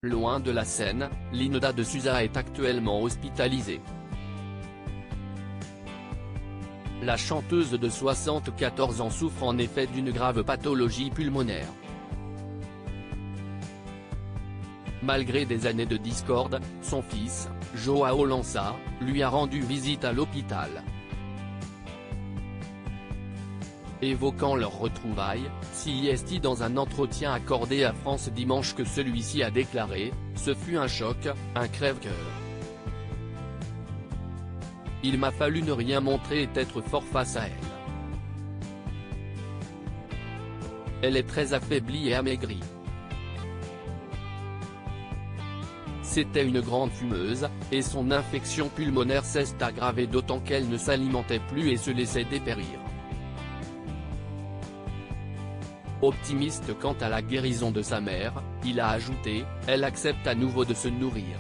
Loin de la scène, Linda de Souza est actuellement hospitalisée. La chanteuse de 74 ans souffre en effet d'une grave pathologie pulmonaire. Malgré des années de discorde, son fils, João Lança, lui a rendu visite à l'hôpital. Évoquant leur retrouvailles, CIST dans un entretien accordé à France Dimanche que celui-ci a déclaré « Ce fut un choc, un crève-cœur. Il m'a fallu ne rien montrer et être fort face à elle. Elle est très affaiblie et amaigrie. C'était une grande fumeuse, et son infection pulmonaire s'est aggravée d'autant qu'elle ne s'alimentait plus et se laissait dépérir. » Optimiste quant à la guérison de sa mère, il a ajouté « Elle accepte à nouveau de se nourrir.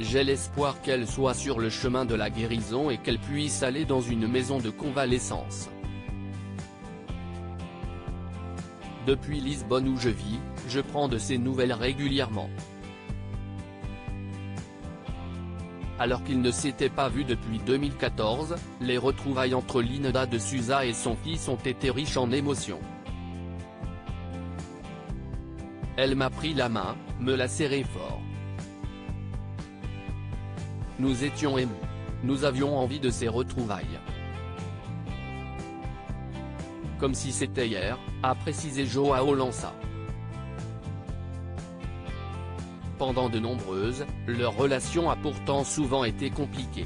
J'ai l'espoir qu'elle soit sur le chemin de la guérison et qu'elle puisse aller dans une maison de convalescence. Depuis Lisbonne où je vis, je prends de ses nouvelles régulièrement. » Alors qu'ils ne s'étaient pas vus depuis 2014, les retrouvailles entre Linda de Souza et son fils ont été riches en émotions. Elle m'a pris la main, me l'a serré fort. Nous étions émus. Nous avions envie de ces retrouvailles. Comme si c'était hier, a précisé João Lança. Pendant de nombreuses, leur relation a pourtant souvent été compliquée.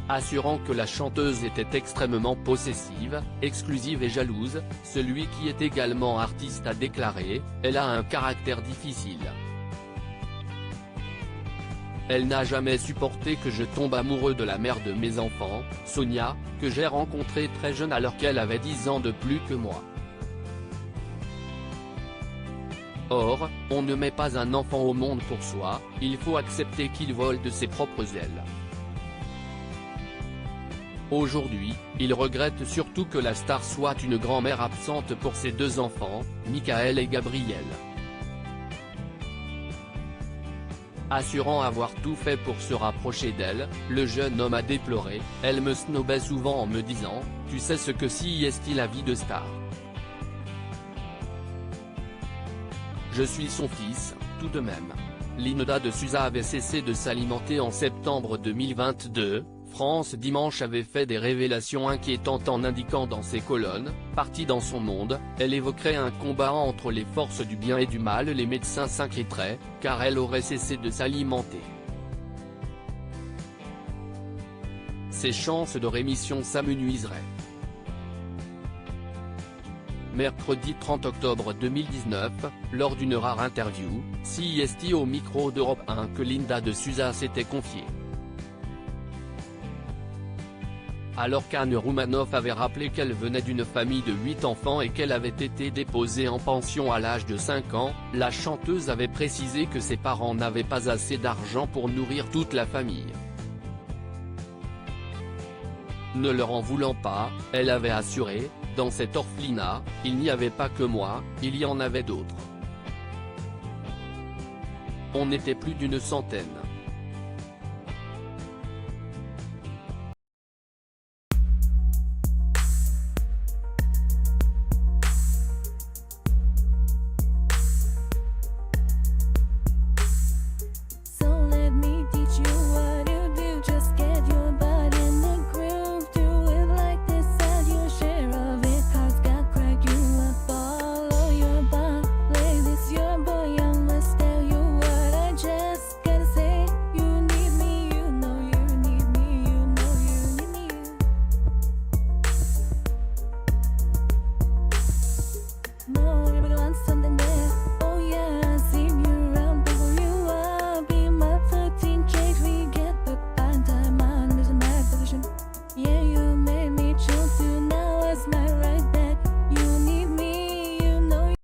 Assurant que la chanteuse était extrêmement possessive, exclusive et jalouse, celui qui est également artiste a déclaré « Elle a un caractère difficile. Elle n'a jamais supporté que je tombe amoureux de la mère de mes enfants, Sonia, que j'ai rencontrée très jeune alors qu'elle avait 10 ans de plus que moi. Or, on ne met pas un enfant au monde pour soi, il faut accepter qu'il vole de ses propres ailes. » Aujourd'hui, il regrette surtout que la star soit une grand-mère absente pour ses deux enfants, Michael et Gabriel. Assurant avoir tout fait pour se rapprocher d'elle, le jeune homme a déploré « Elle me snobait souvent en me disant « Tu sais ce que CIST la vie de star. Je suis son fils, tout de même. » Linda de Souza avait cessé de s'alimenter en septembre 2022, France Dimanche avait fait des révélations inquiétantes en indiquant dans ses colonnes « Partie dans son monde », elle évoquerait un combat entre les forces du bien et du mal. Les médecins s'inquiéteraient, car elle aurait cessé de s'alimenter. Ses chances de rémission s'amenuiseraient. Mercredi 30 octobre 2019, lors d'une rare interview, CIST au micro d'Europe 1 que Linda de Souza s'était confiée. Alors qu'Anne Roumanoff avait rappelé qu'elle venait d'une famille de 8 enfants et qu'elle avait été déposée en pension à l'âge de 5 ans, la chanteuse avait précisé que ses parents n'avaient pas assez d'argent pour nourrir toute la famille. Ne leur en voulant pas, elle avait assuré « Dans cet orphelinat, il n'y avait pas que moi, il y en avait d'autres. On était plus d'une centaine. »